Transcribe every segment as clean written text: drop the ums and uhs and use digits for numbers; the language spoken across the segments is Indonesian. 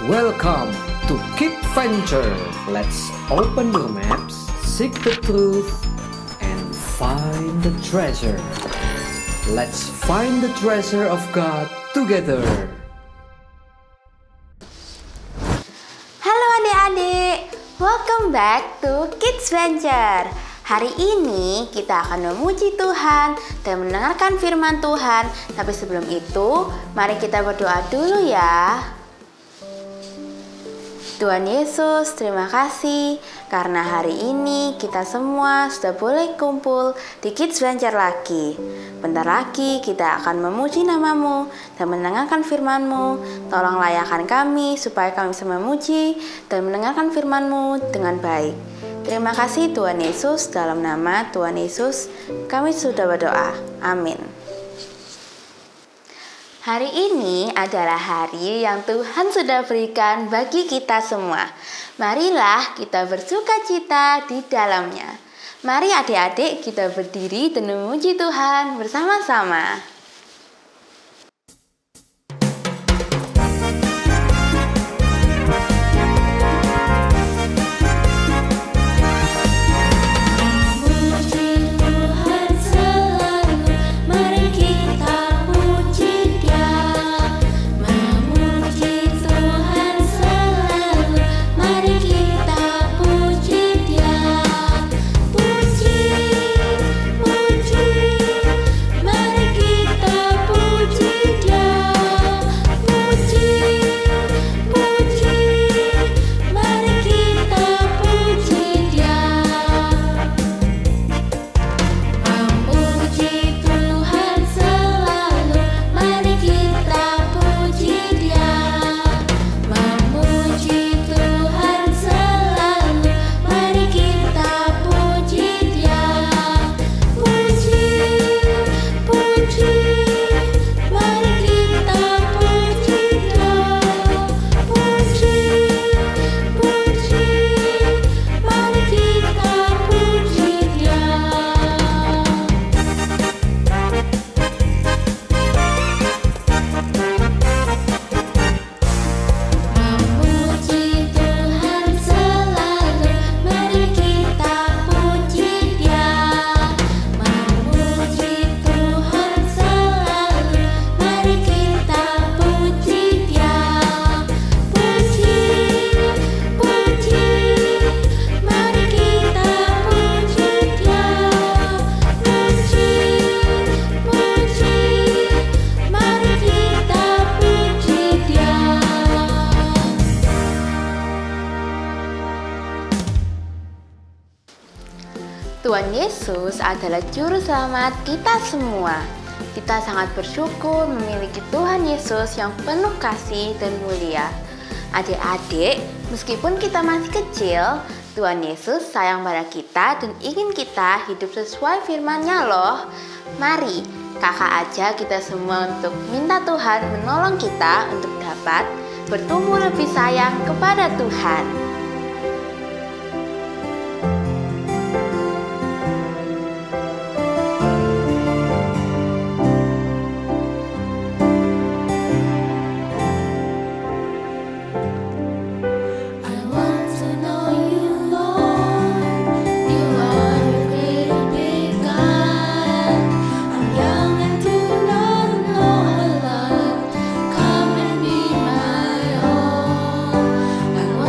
Welcome to Kid Venture. Let's open your maps, seek the truth, and find the treasure. Let's find the treasure of God together. Halo adik-adik, welcome back to Kids Venture. Hari ini kita akan memuji Tuhan dan mendengarkan firman Tuhan. Tapi sebelum itu, mari kita berdoa dulu ya. Tuhan Yesus, terima kasih karena hari ini kita semua sudah boleh kumpul di Kids Venture lagi. Bentar lagi kita akan memuji nama-Mu dan mendengarkan firman-Mu. Tolong layakan kami supaya kami bisa memuji dan mendengarkan firman-Mu dengan baik. Terima kasih Tuhan Yesus, dalam nama Tuhan Yesus kami sudah berdoa. Amin. Hari ini adalah hari yang Tuhan sudah berikan bagi kita semua. Marilah kita bersuka cita di dalamnya. Mari adik-adik kita berdiri dan memuji Tuhan bersama-sama. Tuhan Yesus adalah juru selamat kita semua. Kita sangat bersyukur memiliki Tuhan Yesus yang penuh kasih dan mulia. Adik-adik, meskipun kita masih kecil, Tuhan Yesus sayang pada kita dan ingin kita hidup sesuai firman-Nya loh. Mari, kakak aja kita semua untuk minta Tuhan menolong kita untuk dapat bertumbuh lebih sayang kepada Tuhan.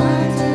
Want to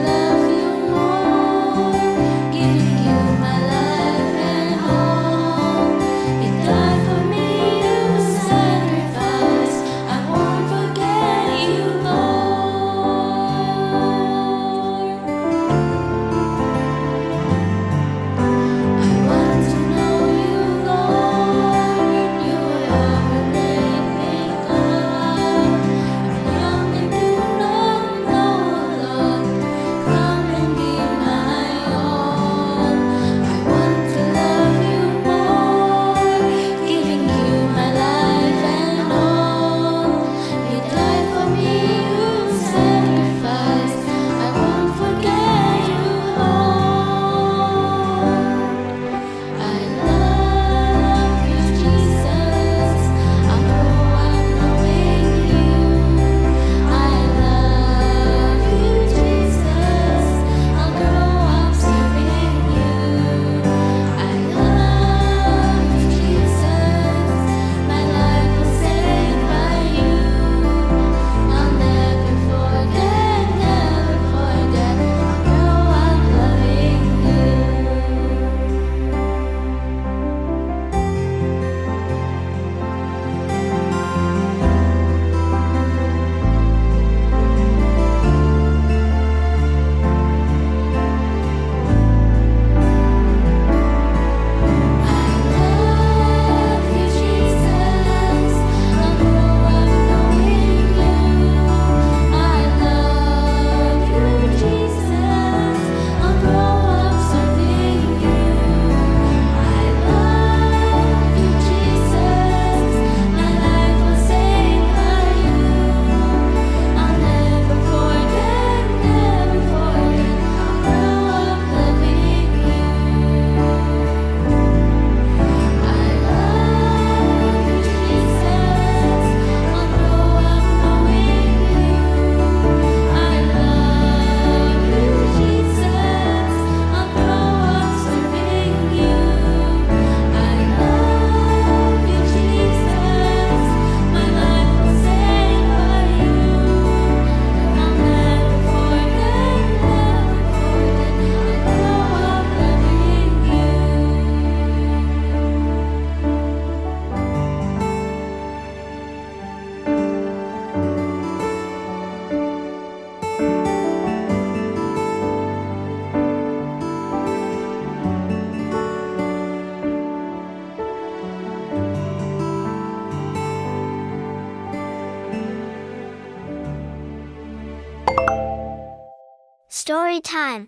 Story time.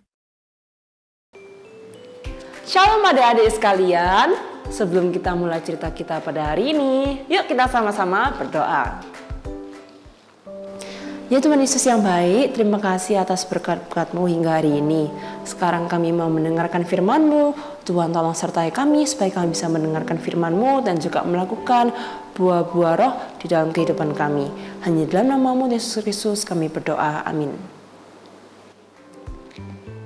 Shalom adik-adik sekalian. Sebelum kita mulai cerita kita pada hari ini, yuk kita sama-sama berdoa. Ya Tuhan Yesus yang baik, terima kasih atas berkat-berkat-Mu hingga hari ini. Sekarang kami mau mendengarkan firman-Mu. Tuhan tolong sertai kami supaya kami bisa mendengarkan firman-Mu dan juga melakukan buah-buah roh di dalam kehidupan kami. Hanya dalam nama-Mu Yesus Kristus kami berdoa, amin.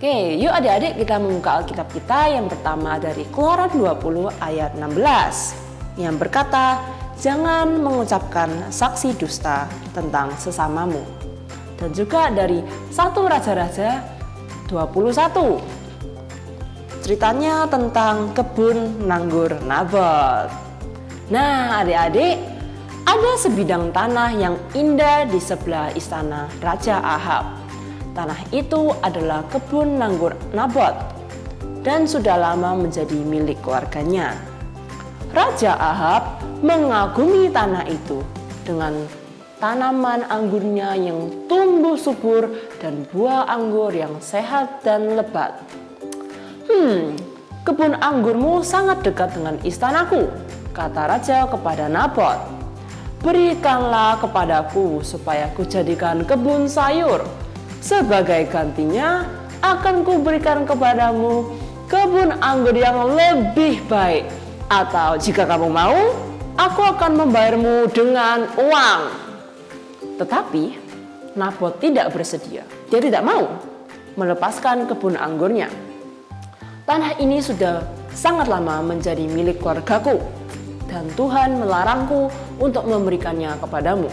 Oke, yuk adik-adik kita membuka Alkitab kita yang pertama dari Keluaran 20 ayat 16 yang berkata, jangan mengucapkan saksi dusta tentang sesamamu. Dan juga dari 1 Raja-Raja 21. Ceritanya tentang kebun anggur Nabot. Nah adik-adik, ada sebidang tanah yang indah di sebelah istana Raja Ahab. Tanah itu adalah kebun anggur Nabot dan sudah lama menjadi milik keluarganya. Raja Ahab mengagumi tanah itu dengan tanaman anggurnya yang tumbuh subur dan buah anggur yang sehat dan lebat. Kebun anggurmu sangat dekat dengan istanaku, kata raja kepada Nabot. Berikanlah kepadaku supaya kujadikan kebun sayur. Sebagai gantinya akan kuberikan kepadamu kebun anggur yang lebih baik. Atau jika kamu mau, aku akan membayarmu dengan uang. Tetapi Nabot tidak bersedia. Dia tidak mau melepaskan kebun anggurnya. Tanah ini sudah sangat lama menjadi milik keluargaku, dan Tuhan melarangku untuk memberikannya kepadamu.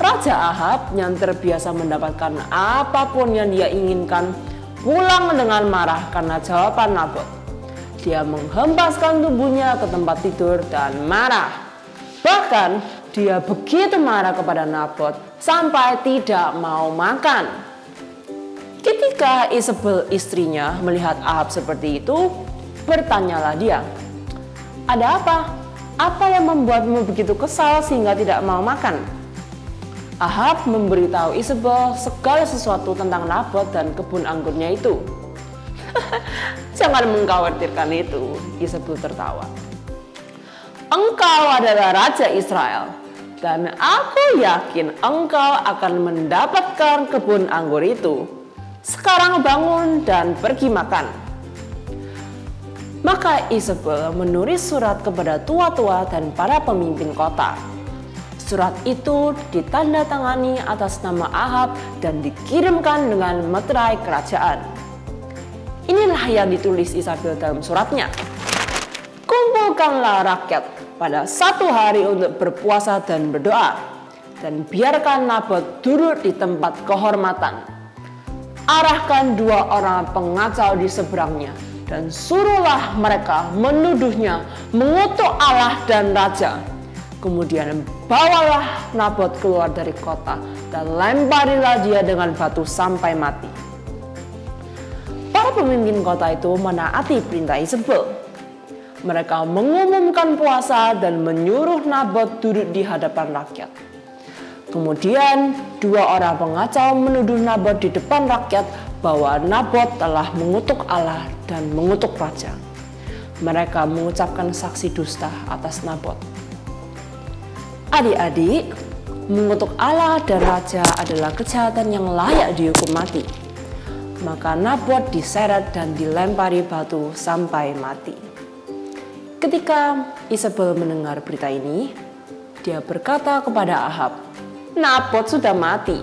Raja Ahab yang terbiasa mendapatkan apapun yang dia inginkan pulang dengan marah karena jawaban Nabot. Dia menghempaskan tubuhnya ke tempat tidur dan marah. Bahkan dia begitu marah kepada Nabot sampai tidak mau makan. Ketika Isabel istrinya melihat Ahab seperti itu, bertanyalah dia, "Ada apa? Apa yang membuatmu begitu kesal sehingga tidak mau makan?" Ahab memberitahu Isabel segala sesuatu tentang Nabot dan kebun anggurnya itu. Jangan mengkhawatirkan itu, Isabel tertawa. Engkau adalah Raja Israel, dan aku yakin engkau akan mendapatkan kebun anggur itu. Sekarang bangun dan pergi makan. Maka Isabel menulis surat kepada tua-tua dan para pemimpin kota. Surat itu ditandatangani atas nama Ahab dan dikirimkan dengan meterai kerajaan. Inilah yang ditulis Isabel dalam suratnya. Kumpulkanlah rakyat pada satu hari untuk berpuasa dan berdoa, dan biarkan Nabot duduk di tempat kehormatan. Arahkan 2 orang pengacau di seberangnya, dan suruhlah mereka menuduhnya mengutuk Allah dan raja. Kemudian bawalah Nabot keluar dari kota dan lemparilah dia dengan batu sampai mati. Para pemimpin kota itu menaati perintah Isabel. Mereka mengumumkan puasa dan menyuruh Nabot duduk di hadapan rakyat. Kemudian 2 orang pengacau menuduh Nabot di depan rakyat bahwa Nabot telah mengutuk Allah dan mengutuk raja. Mereka mengucapkan saksi dusta atas Nabot. Adik-adik, mengutuk Allah dan raja adalah kejahatan yang layak dihukum mati. Maka Nabot diseret dan dilempari batu sampai mati. Ketika Isabel mendengar berita ini, dia berkata kepada Ahab, "Nabot sudah mati.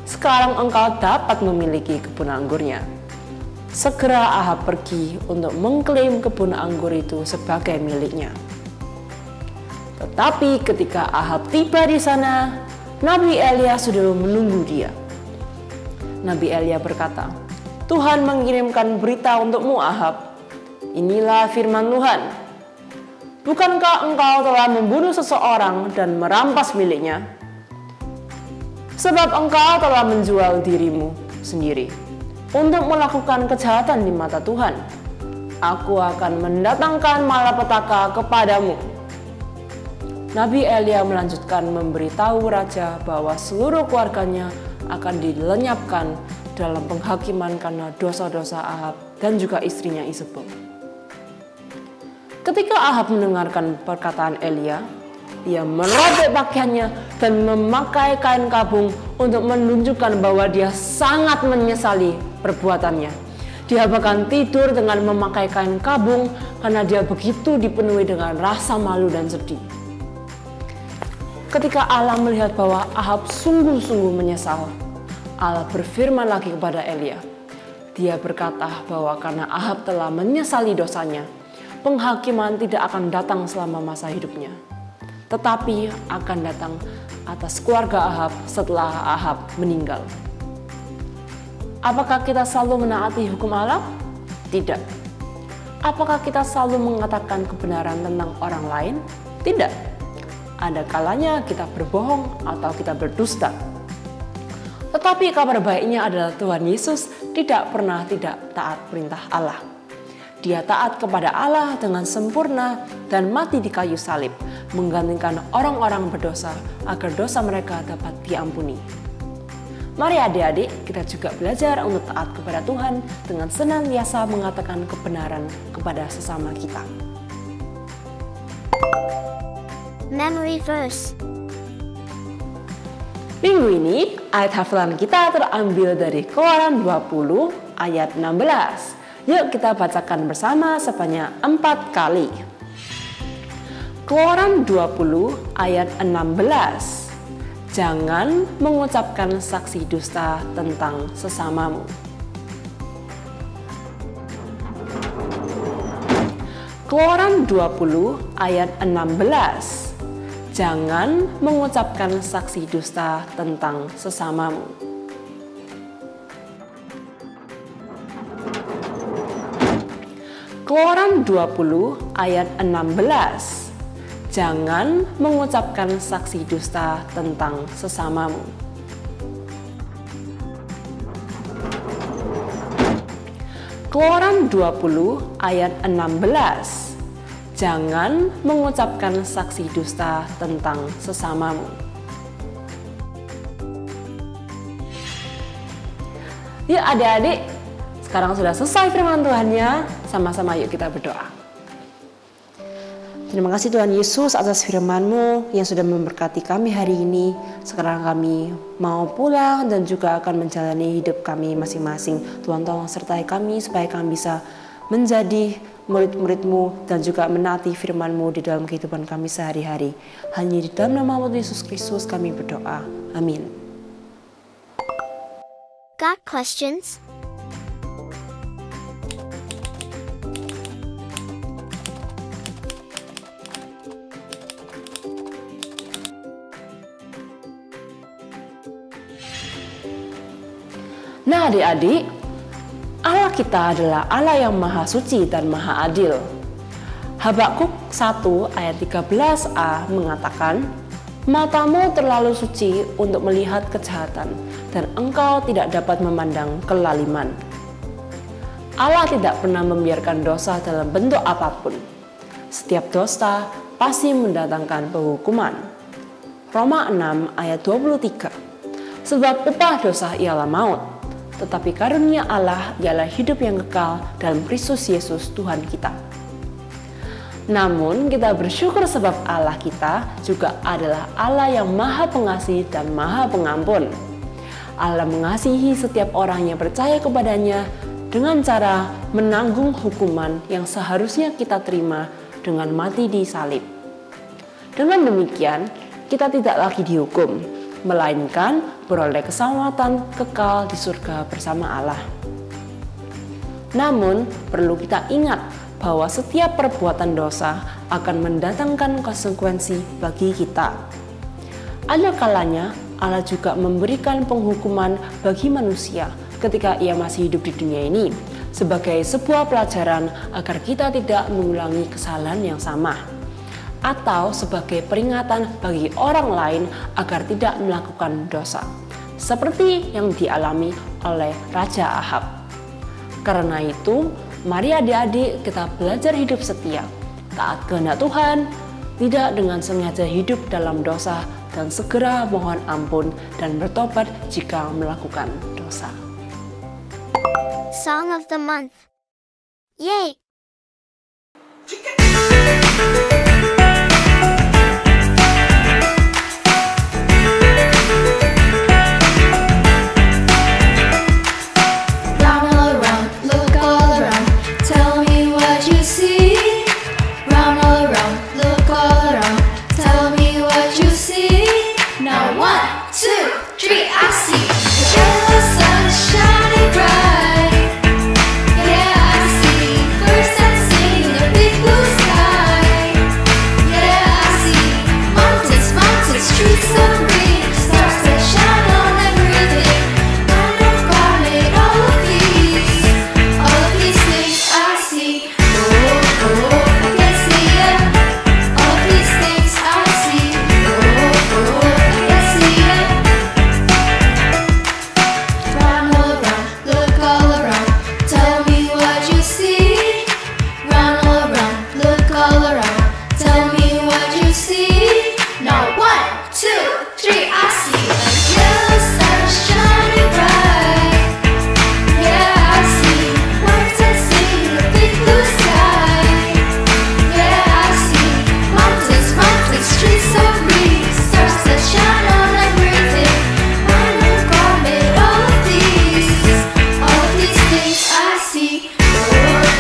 Sekarang engkau dapat memiliki kebun anggurnya." Segera Ahab pergi untuk mengklaim kebun anggur itu sebagai miliknya. Tetapi ketika Ahab tiba di sana, Nabi Elia sudah menunggu dia. Nabi Elia berkata, "Tuhan mengirimkan berita untukmu, Ahab. Inilah firman Tuhan. Bukankah engkau telah membunuh seseorang dan merampas miliknya? Sebab engkau telah menjual dirimu sendiri untuk melakukan kejahatan di mata Tuhan. Aku akan mendatangkan malapetaka kepadamu." Nabi Elia melanjutkan memberitahu raja bahwa seluruh keluarganya akan dilenyapkan dalam penghakiman karena dosa-dosa Ahab dan juga istrinya Izebel. Ketika Ahab mendengarkan perkataan Elia, ia merobek pakaiannya dan memakai kain kabung untuk menunjukkan bahwa dia sangat menyesali perbuatannya. Dia bahkan tidur dengan memakai kain kabung karena dia begitu dipenuhi dengan rasa malu dan sedih. Ketika Allah melihat bahwa Ahab sungguh-sungguh menyesal, Allah berfirman lagi kepada Elia. Dia berkata bahwa karena Ahab telah menyesali dosanya, penghakiman tidak akan datang selama masa hidupnya, tetapi akan datang atas keluarga Ahab setelah Ahab meninggal. Apakah kita selalu menaati hukum Allah? Tidak. Apakah kita selalu mengatakan kebenaran tentang orang lain? Tidak. Ada kalanya kita berbohong atau kita berdusta. Tetapi kabar baiknya adalah Tuhan Yesus tidak pernah tidak taat perintah Allah. Dia taat kepada Allah dengan sempurna dan mati di kayu salib, menggantikan orang-orang berdosa agar dosa mereka dapat diampuni. Mari adik-adik, kita juga belajar untuk taat kepada Tuhan dengan senantiasa mengatakan kebenaran kepada sesama kita. Memory verse. Minggu ini, ayat hafalan kita terambil dari Keluaran 20 ayat 16. Yuk kita bacakan bersama sebanyak 4 kali. Keluaran 20 ayat 16. Jangan mengucapkan saksi dusta tentang sesamamu. Keluaran 20 ayat 16. Jangan mengucapkan saksi dusta tentang sesamamu. Keluaran 20 ayat 16. Jangan mengucapkan saksi dusta tentang sesamamu. Keluaran 20 ayat 16. Jangan mengucapkan saksi dusta tentang sesamamu. Yuk adik-adik, sekarang sudah selesai firman Tuhannya, sama-sama yuk kita berdoa. Terima kasih Tuhan Yesus atas firman-Mu yang sudah memberkati kami hari ini. Sekarang kami mau pulang dan juga akan menjalani hidup kami masing-masing. Tuhan tolong sertai kami supaya kami bisa menjadi murid-murid-Mu dan juga menaati firman-Mu di dalam kehidupan kami sehari-hari. Hanya di dalam nama Tuhan Yesus Kristus kami berdoa. Amin. Got questions? Nah adik-adik, Allah kita adalah Allah yang maha suci dan maha adil. Habakuk 1 ayat 13a mengatakan, matamu terlalu suci untuk melihat kejahatan dan engkau tidak dapat memandang kelaliman. Allah tidak pernah membiarkan dosa dalam bentuk apapun. Setiap dosa pasti mendatangkan penghukuman. Roma 6 ayat 23. Sebab upah dosa ialah maut, tetapi karunia Allah ialah hidup yang kekal dalam Kristus Yesus Tuhan kita. Namun kita bersyukur sebab Allah kita juga adalah Allah yang maha pengasih dan maha pengampun. Allah mengasihi setiap orang yang percaya kepadanya dengan cara menanggung hukuman yang seharusnya kita terima dengan mati di salib. Dengan demikian, kita tidak lagi dihukum, melainkan beroleh keselamatan kekal di surga bersama Allah. Namun, perlu kita ingat bahwa setiap perbuatan dosa akan mendatangkan konsekuensi bagi kita. Ada kalanya Allah juga memberikan penghukuman bagi manusia ketika ia masih hidup di dunia ini, sebagai sebuah pelajaran agar kita tidak mengulangi kesalahan yang sama, atau sebagai peringatan bagi orang lain agar tidak melakukan dosa, seperti yang dialami oleh Raja Ahab. Karena itu, mari adik-adik kita belajar hidup setia, taat kehendak Tuhan, tidak dengan sengaja hidup dalam dosa, dan segera mohon ampun dan bertobat jika melakukan dosa. Song of the Month. Yay! Round all around, look all around, tell me what you see. Round all around, look all around, tell me what you see. Now 1, 2, 3, I see the yellow sun shining bright. Yeah, I see birds dancing in the big blue sky. Yeah, I see mountains, mountains, streets of green, stars that shine on everything. I know God made all of these things I see. Oh, oh, I can see it. All of these things I see. Oh, oh, I can see it. Round all around, look all around, tell me what you see. Round all around, look all around, tell me what you see. Now 1, 2, 3, I see a yellow star shining bright. Yeah, I see birds dancing in the big blue sky. Yeah, I see mountains, mountains, streets of green, stars that shine on everything. I know God made all of these things I see. Oh,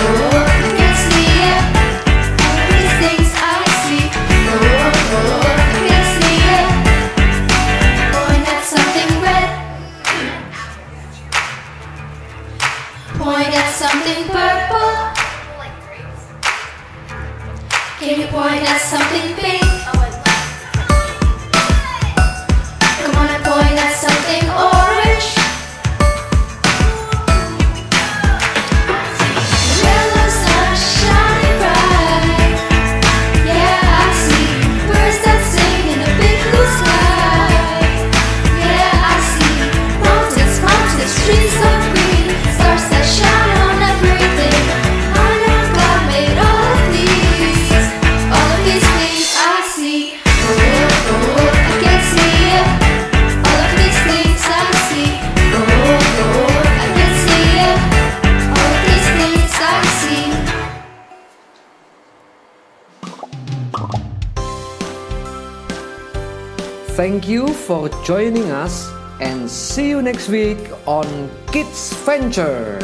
oh, I can see it. All of these things I see. Oh, oh, I can see it. Point at something red. Point at something purple. Can you point at something pink? Come on and point at something orange. Yellow sun shining bright. Yeah, I see birds dancing in the big blue sky. Yeah, I see mountains, mountains, streets of green, stars that shine on everything. I know God made all of these things I see. Oh, oh, I can see it. All of these things I see. Oh, oh, I can see it. All of these things I see. Thank you for joining us and see you next week on Kids Venture.